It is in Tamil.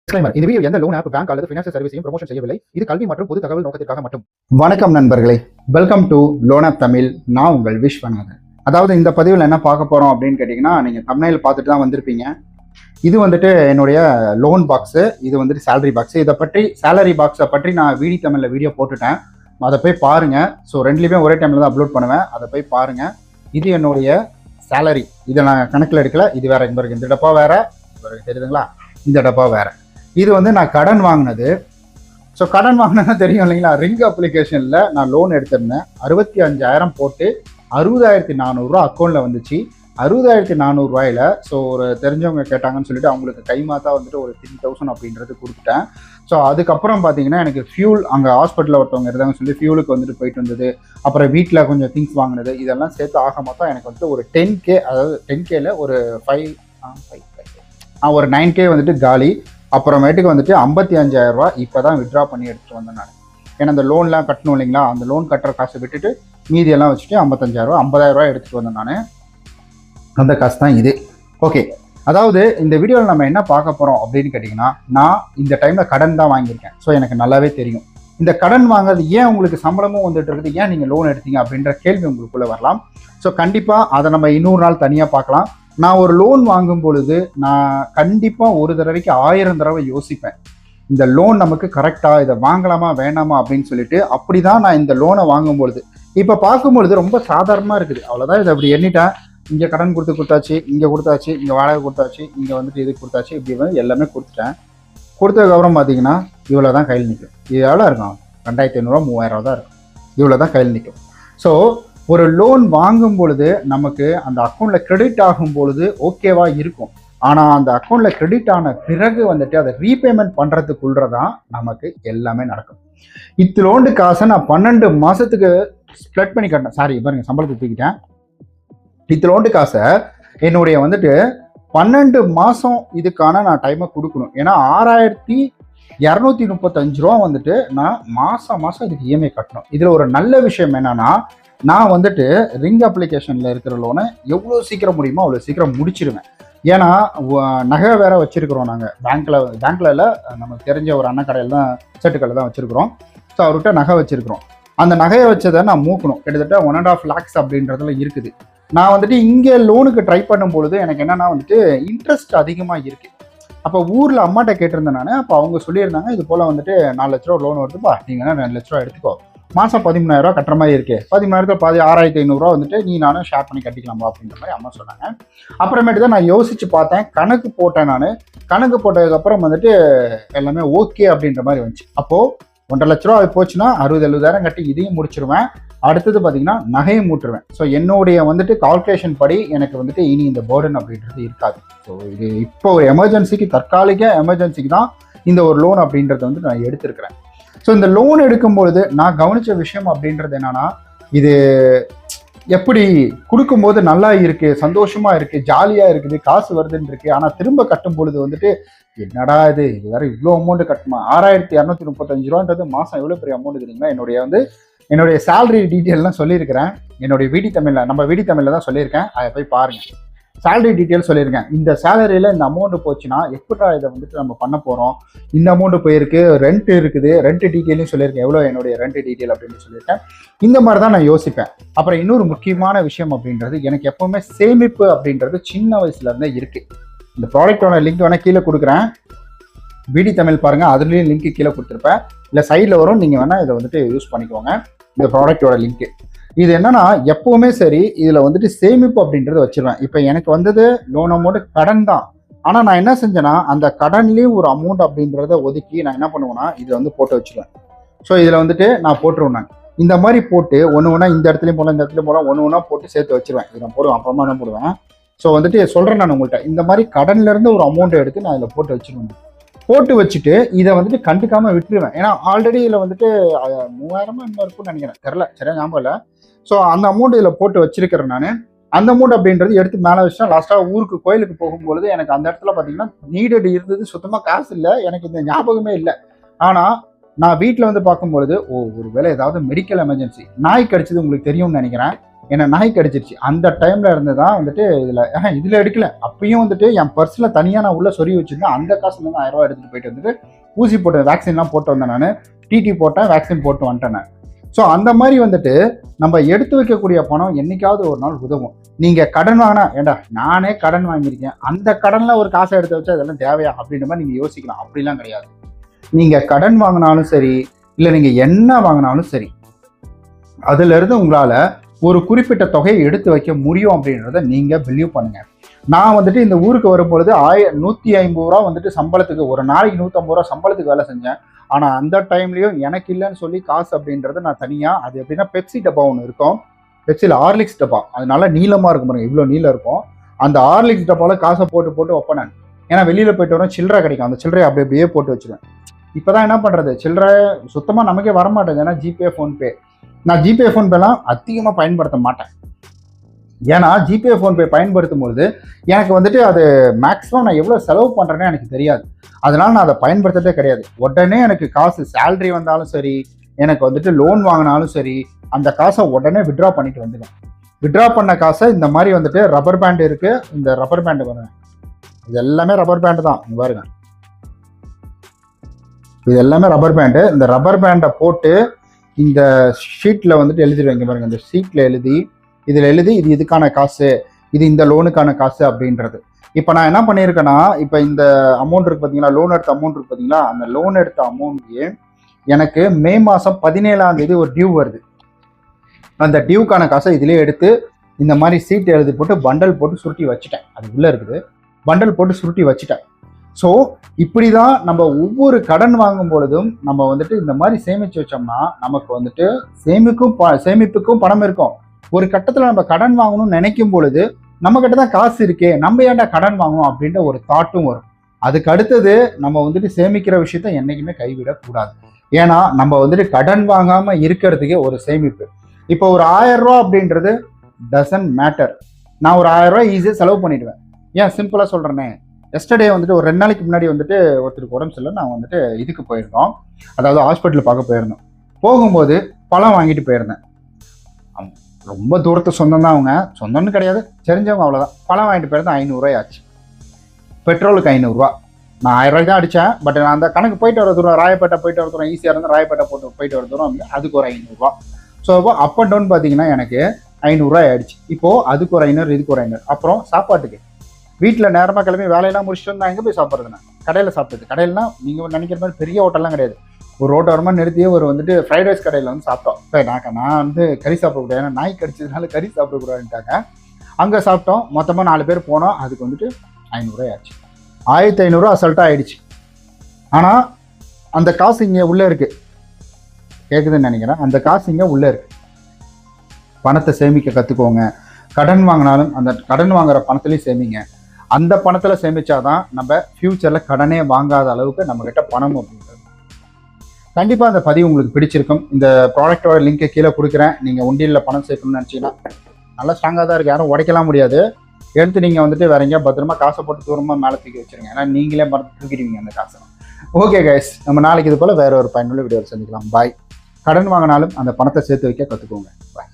Disclaimer. இந்த வீடியோ எந்த லோன் ஆப் பேங்க் அல்லது ஃபினான்ஷியல் சர்வீஸையும் ப்ரமோஷன் செய்யவில்லை. இது கல்வி மற்றும் பொது தகவல் நோக்கத்திற்காக மட்டும். வணக்கம் நண்பர்களே, welcome to loan app Tamil. நான் உங்கள் விஸ்வநாதன். அதாவது இந்த பதிவில் என்ன பார்க்க போறோம் அப்படின்னு கேட்டிங்கன்னா, நீங்கள் தம்ப்நெயில் பார்த்துட்டு தான் வந்திருப்பீங்க. இது வந்துட்டு என்னுடைய லோன் பாக்ஸு, இது வந்துட்டு சேலரி பாக்ஸு. இதை பற்றி சேலரி பாக்ஸை பற்றி நான் வீடி தமிழில் வீடியோ போட்டுட்டேன். அதை போய் பாருங்கள். ஸோ ரெண்டுலேயுமே ஒரே டைமில் தான் அப்லோட் பண்ணுவேன். அதை போய் பாருங்கள். இது என்னுடைய சேலரி. இதை நான் கணக்கில் எடுக்கல. இது வேறு இந்த டப்பா வேறு, தெரியுதுங்களா? இந்த டப்பா வேறு. இது வந்து நான் கடன் வாங்கினது. ஸோ கடன் வாங்கினா தெரியும் இல்லைங்களா? ரிங் அப்ளிகேஷனில் நான் லோன் எடுத்திருந்தேன். 65,000 போட்டு 60,400 அக்கௌண்ட்டில் வந்துச்சு. 60,400 ஸோ ஒரு தெரிஞ்சவங்க கேட்டாங்கன்னு சொல்லிட்டு அவங்களுக்கு கைமாத்தா வந்துட்டு ஒரு 3,000 அப்படின்றது கொடுத்துட்டேன். ஸோ அதுக்கப்புறம் பார்த்தீங்கன்னா எனக்கு ஃபியூல், அங்கே ஹாஸ்பிட்டலில் ஒருத்தவங்க இருந்தாங்கன்னு சொல்லி ஃபியூலுக்கு வந்துட்டு போயிட்டு வந்தது, அப்புறம் வீட்டில் கொஞ்சம் திங்ஸ் வாங்கினது, இதெல்லாம் சேர்த்து ஆக மொத்தம் எனக்கு வந்துட்டு ஒரு 10K, அதாவது 10Kல ஒரு 9K வந்துட்டு காலி. அப்புறமேட்டுக்கு வந்துட்டு 55,000 இப்போ தான் வித்ட்ரா பண்ணி எடுத்துகிட்டு வந்தேன் நான். ஏன்னா அந்த லோன்லாம் கட்டணும் இல்லைங்களா? அந்த லோன் கட்டுற காசை விட்டுட்டு மீதியெல்லாம் வச்சுட்டு 50,000 எடுத்துகிட்டு வந்தேன் நான். அந்த காசு தான் இது. ஓகே, அதாவது இந்த வீடியோவில் நம்ம என்ன பார்க்க போகிறோம் அப்படின்னு கேட்டிங்கன்னா, நான் இந்த டைமில் கடன் தான் வாங்கியிருக்கேன். ஸோ எனக்கு நல்லாவே தெரியும் இந்த கடன் வாங்குறது ஏன் உங்களுக்கு சம்பளமும் வந்துட்டு இருக்குது, ஏன் நீங்கள் லோன் எடுத்தீங்க அப்படின்ற கேள்வி உங்களுக்குள்ளே வரலாம். ஸோ கண்டிப்பாக அதை நம்ம இன்னொரு நாள் தனியாக பார்க்கலாம். நான் ஒரு லோன் வாங்கும் பொழுது நான் கண்டிப்பாக ஒரு தடவைக்கு 1000 தடவை யோசிப்பேன். இந்த லோன் நமக்கு கரெக்டாக, இதை வாங்கலாமா வேணாமா அப்படின்னு சொல்லிட்டு. அப்படி தான் நான் இந்த லோனை வாங்கும் பொழுது, இப்போ பார்க்கும்பொழுது ரொம்ப சாதாரணமாக இருக்குது. அவ்வளோதான், இதை அப்படி எண்ணிட்டேன். இங்கே கடன் கொடுத்தாச்சு, இங்கே கொடுத்தாச்சு, இங்கே வாடகை கொடுத்தாச்சு, இங்கே வந்துட்டு இது கொடுத்தாச்சு, இப்படி வந்து எல்லாமே கொடுத்துட்டேன். கொடுத்ததுக்கப்புறம் பார்த்தீங்கன்னா இவ்வளோ தான் கையில் நிற்கும். இது எவ்வளோ இருக்கும்? 2,500 3,000 தான் இருக்கும். இவ்வளோ தான் கையில் நிற்கும். ஸோ ஒரு லோன் வாங்கும் பொழுது நமக்கு அந்த அக்கௌண்ட்டில் கிரெடிட் ஆகும் பொழுது ஓகேவா இருக்கும். ஆனால் அந்த அக்கௌண்ட்டில் கிரெடிட் ஆன பிறகு வந்துட்டு அதை ரீபேமெண்ட் பண்ணுறதுக்குள்ளதான் நமக்கு எல்லாமே நடக்கும். இத்திலோண்டு காசை நான் 12 மாதத்துக்கு ஸ்ப்ளிட் பண்ணி கட்டினேன். சாரி பாருங்க, சம்பளத்தை தூக்கிட்டேன். இத்திலோண்டு காசை என்னுடைய வந்துட்டு 12 மாதம் இதுக்கான நான் டைமை கொடுக்கணும். ஏன்னா 6,235 வந்துட்டு நான் மாதம் இதுக்கு இஎம்ஐ கட்டணும். இதில் ஒரு நல்ல விஷயம் என்னன்னா, நான் வந்துட்டு ரிங் அப்ளிகேஷனில் இருக்கிற லோனை எவ்வளோ சீக்கிரம் முடியுமோ அவ்வளோ சீக்கிரம் முடிச்சிருவேன். ஏன்னா நகை வேற வச்சிருக்கிறோம் நாங்கள் பேங்க்ல இல்லை, நமக்கு தெரிஞ்ச ஒரு அண்ணன் கடையில் தான், செட்டு கடையில் தான் வச்சிருக்கிறோம். ஸோ அவர்கிட்ட நகை வச்சிருக்கிறோம். அந்த நகையை வச்சதை நான் மூக்கணும். கிட்டத்தட்ட 1.5 lakhs அப்படின்றதுல இருக்குது. நான் வந்துட்டு இங்கே லோனுக்கு ட்ரை பண்ணும் பொழுது எனக்கு என்னன்னா வந்துட்டு இன்ட்ரெஸ்ட் அதிகமாக இருக்குது. அப்போ ஊரில் அம்மாட்ட கேட்டிருந்தேன் நான். அப்போ அவங்க சொல்லியிருந்தாங்க, இது போல் வந்துட்டு 4 லட்ச ரூபா லோன் வருதுப்பா, நீங்கள் 2 லட்ச ரூபா எடுத்துக்கோ, மாதம் 13,000 கட்டுற மாதிரி இருக்கு, 13,000 பாதி 6,500 வந்துட்டு நீ நானும் ஷேர் பண்ணி கட்டிக்கலாமா அப்படின்ற மாதிரி அம்மா சொன்னாங்க. அப்புறமேட்டு தான் நான் யோசிச்சு பார்த்தேன், கணக்கு போட்டேன். நான் கணக்கு போட்டதுக்கப்புறம் வந்துட்டு எல்லாமே ஓகே அப்படின்ற மாதிரி வந்துச்சு. அப்போது 1.5 லட்ச ரூபா போச்சுன்னா 60,000 கட்டி இதையும் முடிச்சிருவேன். அடுத்தது பார்த்தீங்கன்னா நகையும் மூட்டுருவேன். ஸோ என்னுடைய வந்துட்டு கால்குலேஷன் படி எனக்கு வந்துட்டு இனி இந்த பேர்டன் அப்படின்றது இருக்காது. ஸோ இது இப்போ ஒரு எமர்ஜென்சிக்கு, தற்காலிக எமர்ஜென்சிக்கு தான் இந்த ஒரு லோன் அப்படின்றத வந்து நான் எடுத்திருக்கிறேன். ஸோ இந்த லோன் எடுக்கும்பொழுது நான் கவனித்த விஷயம் அப்படின்றது என்னன்னா, இது எப்படி கொடுக்கும்போது நல்லா இருக்கு, சந்தோஷமா இருக்கு, ஜாலியாக இருக்குது, காசு வருதுன்னு இருக்கு. ஆனால் திரும்ப கட்டும் பொழுது வந்துட்டு என்னடா இது வேற இவ்வளோ அமௌண்ட் கட்டுமா? 6,235 மாதம் எவ்வளோ பெரிய அமௌண்ட் இருக்குதுங்களா? என்னுடைய சேலரி டீட்டெயில்லாம் சொல்லியிருக்கிறேன். என்னுடைய வீடி தமிழில், நம்ம வீடி தமிழில் தான் சொல்லியிருக்கேன். அதை போய் பாருங்க. சேலரி டீட்டெயில் சொல்லியிருக்கேன். இந்த சேலரியில் இந்த அமௌண்ட் போச்சுன்னா எப்படா இதை வந்துட்டு நம்ம பண்ண போகிறோம்? இந்த அமௌண்ட் போயிருக்கு, ரெண்ட் இருக்குது, ரெண்ட் டீட்டெயிலையும் சொல்லியிருக்கேன், எவ்வளோ என்னுடைய ரெண்ட் டீட்டெயில் அப்படின்னு சொல்லியிருக்கேன். இந்த மாதிரி தான் நான் யோசிப்பேன். அப்புறம் இன்னொரு முக்கியமான விஷயம் அப்படின்றது, எனக்கு எப்போவுமே சேமிப்பு அப்படின்றது சின்ன வயசுலேருந்தே இருக்குது. இந்த ப்ராடக்டோட லிங்க் வேணால் கீழே கொடுக்குறேன், வீடி தமிழ் பாருங்கள், அதுலேயும் லிங்க் கீழே கொடுத்துருப்பேன், இல்லை சைடில் வரும், நீங்கள் வேணால் இதை வந்துட்டு யூஸ் பண்ணிக்கோங்க. இந்த ப்ராடக்டோட லிங்க்கு இது என்னன்னா, எப்பவுமே சரி இதில் வந்துட்டு சேமிப்பு அப்படின்றத வச்சிருவேன். இப்போ எனக்கு வந்தது லோன் அமௌண்ட் கடன் தான். ஆனால் நான் என்ன செஞ்சேன்னா, அந்த கடன்லேயும் ஒரு அமௌண்ட் அப்படின்றத ஒதுக்கி நான் என்ன பண்ணுவேன்னா, இதில் வந்து போட்டு வச்சுருவேன். ஸோ இதில் வந்துட்டு நான் போட்டுருவேன். இந்த மாதிரி போட்டு ஒன்று இந்த இடத்துலையும் போகலாம், இந்த இடத்துலையும் போகலாம், ஒன்று போட்டு சேர்த்து வச்சிருவேன். இதை நான் போடுவேன், அப்புறமா தான் போடுவேன். ஸோ வந்துட்டு சொல்கிறேன் நான் உங்கள்கிட்ட, இந்த மாதிரி கடன்லேருந்து ஒரு அமௌண்ட்டை எடுத்து நான் இதில் போட்டு வச்சிருவேன். போட்டு வச்சுட்டு இதை வந்துட்டு கண்டுக்காமல் விட்டுருவேன். ஏன்னா ஆல்ரெடி இதில் வந்துட்டு 3,000 இன்னும் இருக்கும்னு நினைக்கிறேன், தெரில, சரியா ஞாபகம் இல்லை. ஸோ அந்த அமௌண்ட் இதில் போட்டு வச்சிருக்கிறேன் நான். அந்த அமௌண்ட் அப்படின்றது எடுத்து மேலே வச்சுட்டா, லாஸ்ட்டாக ஊருக்கு கோயிலுக்கு போகும்பொழுது எனக்கு அந்த இடத்துல பார்த்தீங்கன்னா நீடட் இருந்தது, சுத்தமாக காசு இல்லை, எனக்கு இந்த ஞாபகமே இல்லை. ஆனால் நான் வீட்டில் வந்து பார்க்கும்பொழுது, ஒரு வேளை ஏதாவது மெடிக்கல் எமர்ஜென்சி, நாய் கடிச்சது உங்களுக்கு தெரியும்னு நினைக்கிறேன். என்னை நாய் கடிச்சிருச்சு. அந்த டைம்ல இருந்து தான் வந்துட்டு இதில் எடுக்கல. அப்பயும் வந்துட்டு என் பர்ஸில் தனியாக நான் உள்ள சொருகி வச்சிருந்தேன். அந்த காசுலேருந்து 1000 ரூபா எடுத்துகிட்டு போயிட்டு வந்துட்டு ஊசி போட்டு வேக்சின்லாம் போட்டு வந்தேன். நான் டிடி போட்டேன், வேக்சின் போட்டு வந்துட்டேன் நான். ஸோ அந்த மாதிரி வந்துட்டு நம்ம எடுத்து வைக்கக்கூடிய பணம் என்னைக்காவது ஒரு நாள் உதவும். நீங்கள் கடன் வாங்கினா, ஏண்டா நானே கடன் வாங்கியிருக்கேன், அந்த கடனில் ஒரு காசை எடுத்து வச்சா இதெல்லாம் தேவையா அப்படின்ற மாதிரி நீங்கள் யோசிக்கலாம். அப்படிலாம் கிடையாது. நீங்கள் கடன் வாங்கினாலும் சரி, இல்லை நீங்கள் என்ன வாங்கினாலும் சரி, அதுலேருந்து உங்களால் ஒரு குறிப்பிட்ட தொகையை எடுத்து வைக்க முடியும் அப்படின்றத நீங்கள் பிலீவ் பண்ணுங்க. நான் வந்துட்டு இந்த ஊருக்கு வரும்பொழுது 150 ரூபா வந்துட்டு சம்பளத்துக்கு, ஒரு நாளைக்கு 150 ரூபா சம்பளத்துக்கு வேலை செஞ்சேன். ஆனால் அந்த டைம்லையும் எனக்கு இல்லைன்னு சொல்லி காசு அப்படின்றத நான் தனியாக, அது எப்படின்னா பெப்சி டப்பா ஒன்று இருக்கும், பெப்சியில் ஹார்லிக்ஸ் டப்பா, அதனால நீளமாக இருக்கும் பாருங்க, இவ்வளோ நீளம் இருக்கும். அந்த ஹார்லிக்ஸ் டப்பாவில் காசை போட்டு போட்டு வைப்பேன் நான். ஏன்னா வெளியில் போயிட்டு வரோம், சில்லறை கிடைக்கும், அந்த சில்லறையை அப்படியே போட்டு வச்சுருவேன். இப்போ தான் என்ன பண்ணுறது, சில்லறை சுத்தமாக நமக்கே வரமாட்டேங்குது. ஏன்னா ஜிபே, ஃபோன்பே, நான் ஜிபே ஃபோன்பேலாம் அதிகமாக பயன்படுத்த மாட்டேன். ஏன்னா ஜிபே ஃபோன்பே பயன்படுத்தும் பொழுது எனக்கு வந்துட்டு அது மேக்ஸிமம் நான் எவ்வளோ செலவு பண்ணுறேன்னு எனக்கு தெரியாது. அதனால நான் அதை பயன்படுத்துறதே கிடையாது. உடனே எனக்கு காசு சேலரி வந்தாலும் சரி, எனக்கு வந்துட்டு லோன் வாங்கினாலும் சரி, அந்த காசை உடனே விட்ரா பண்ணிட்டு வந்துடுவேன். விட்ரா பண்ண காசை இந்த மாதிரி வந்துட்டு ரப்பர் பேண்ட் இருக்கு, இந்த ரப்பர் பேண்டு பாருங்க, இது எல்லாமே ரப்பர் பேண்டு தான் பாருங்க, இது எல்லாமே ரப்பர் பேண்டு. இந்த ரப்பர் பேண்டை போட்டு இந்த ஷீட்டில் வந்துட்டு எழுதிடுவாங்க பாருங்க, இந்த ஷீட்டில் எழுதி, இதில் எழுதி இது இதுக்கான காசு, இது இந்த லோனுக்கான காசு அப்படின்றது. இப்போ நான் என்ன பண்ணியிருக்கேன்னா, இப்போ இந்த அமௌண்ட் இருக்குது பார்த்தீங்களா, லோன் எடுத்த அமௌண்ட் இருக்குது பார்த்தீங்களா, அந்த லோன் எடுத்த அமௌண்ட்லேயே எனக்கு மே மாதம் 17ஆம் தேதி ஒரு டியூ வருது. அந்த டியூக்கான காசை இதிலே எடுத்து இந்த மாதிரி சீட் எழுதி போட்டு பண்டல் போட்டு சுருட்டி வச்சுட்டேன். அது உள்ளே இருக்குது, பண்டல் போட்டு சுருட்டி வச்சுட்டேன். ஸோ இப்படி தான் நம்ம ஒவ்வொரு கடன் வாங்கும் பொழுதும் நம்ம வந்துட்டு இந்த மாதிரி சேமித்து வச்சோம்னா நமக்கு வந்துட்டு சேமிப்புக்கும் பணம் இருக்கும். ஒரு கட்டத்தில் நம்ம கடன் வாங்கணும்னு நினைக்கும் பொழுது நம்ம கிட்ட தான் காசு இருக்கே, நம்ம ஏன்டா கடன் வாங்கணும் அப்படின்ற ஒரு தாட்டும் வரும். அதுக்கு அடுத்தது நம்ம வந்துட்டு சேமிக்கிற விஷயத்த என்றைக்குமே கைவிடக்கூடாது. ஏன்னா நம்ம வந்துட்டு கடன் வாங்காமல் இருக்கிறதுக்கே ஒரு சேமிப்பு. இப்போ ஒரு 1000 ரூபா அப்படின்றது டசன்ட் மேட்டர். நான் ஒரு 1000 ரூபா ஈஸியாக செலவு பண்ணிடுவேன். ஏன் சிம்பிளாக சொல்கிறேனே, எஸ்டர்டே வந்துட்டு ஒரு 2 நாளைக்கு முன்னாடி வந்துட்டு ஒருத்தருக்கு உடம்பு சரியில்லை, நான் வந்துட்டு இதுக்கு போயிருந்தோம், அதாவது ஹாஸ்பிட்டல் பார்க்க போயிருந்தோம். போகும்போது பழம் வாங்கிட்டு போயிருந்தேன். ரொம்ப தூரத்து சொந்தம் தான், அவங்க சொந்தம்னு கிடையாது, தெரிஞ்சவங்க, அவ்வளோதான். பழம் வாங்கிட்டு போயிருந்தேன், 500 ரூபாய் ஆச்சு. பெட்ரோலுக்கு 500 ரூபா. நான் 1000 ரூபாய்க்கு தான் அடித்தேன். பட் நான் அந்த கணக்கு போயிட்டு வர தூரம், ராயப்பேட்டை போயிட்டு வர தூரம் ஈஸியாக இருந்தால் ராயப்பேட்டை போயிட்டு வர தூரம் வந்து அதுக்கு ஒரு 500 ரூபா. ஸோ அப்போ அப் அண்ட் டவுன் பார்த்தீங்கன்னா எனக்கு 500 ரூபாய் ஆயிடுச்சு. இப்போது அதுக்கு ஒரு 500, இதுக்கு ஒரு 500. அப்புறம் சாப்பாட்டுக்கு வீட்டில் நேரமாக கிளம்பி வேலையெல்லாம் முடிச்சுட்டு வந்து நான் எங்கே போய் சாப்பிட்றதுண்ணா, கடையில் சாப்பிட்டது. கடையில்னா நீங்கள் நினைக்கிற மாதிரி பெரிய ஹோட்டல்லாம் கிடையாது. ஒரு ரோட்டு வரமா நிறுத்தியே ஒரு வந்துட்டு ஃப்ரைட் ரைஸ் கடையில் வந்து சாப்பிட்டோம். இப்போ நான் வந்து கறி சாப்பிடக்கூடாது, ஏன்னா நாய் கடிச்சதுனால கறி சாப்பிடக்கூடாதுன்ட்டாங்க. அங்கே சாப்பிட்டோம், மொத்தமாக 4 பேர் போனோம். அதுக்கு வந்துட்டு 500 ரூபாய் ஆச்சு. 1500 ரூபா அசல்ட்டாக ஆயிடுச்சு. ஆனால் அந்த காசு இங்கே உள்ளே இருக்குது, கேட்குதுன்னு நினைக்கிறேன். அந்த காசு இங்கே உள்ளே இருக்குது. பணத்தை சேமிக்க கற்றுக்கோங்க. கடன் வாங்கினாலும் அந்த கடன் வாங்குற பணத்துலேயும் சேமிங்க. அந்த பணத்தில் சேமிச்சாதான் நம்ம ஃப்யூச்சரில் கடனே வாங்காத அளவுக்கு நம்மக்கிட்ட பணம் அப்படின்றது. கண்டிப்பாக அந்த பதிவு உங்களுக்கு பிடிச்சிருக்கும். இந்த ப்ராடக்டோட லிங்கை கீழே கொடுக்குறேன். நீங்கள் உண்டியலில் பணம் சேர்க்கணும்னு நினச்சிங்கன்னா நல்லா ஸ்ட்ராங்காக தான் இருக்குது, யாரும் உடைக்கலாம் முடியாது. எடுத்து நீங்கள் வந்துட்டு வேற எங்கேயா பத்திரமா காசை போட்டு தூரமாக மேலே தூக்கி வச்சுருங்க, ஏன்னா நீங்களே மறந்து தூக்கிடுவீங்க அந்த காசை. ஓகே கைஸ், நம்ம நாளைக்கு இது போல் வேற ஒரு பயனுள்ள வீடியோவில் சந்திக்கலாம். பாய். கடன் வாங்கினாலும் அந்த பணத்தை சேர்த்து வைக்க கற்றுக்கோங்க. பாய்.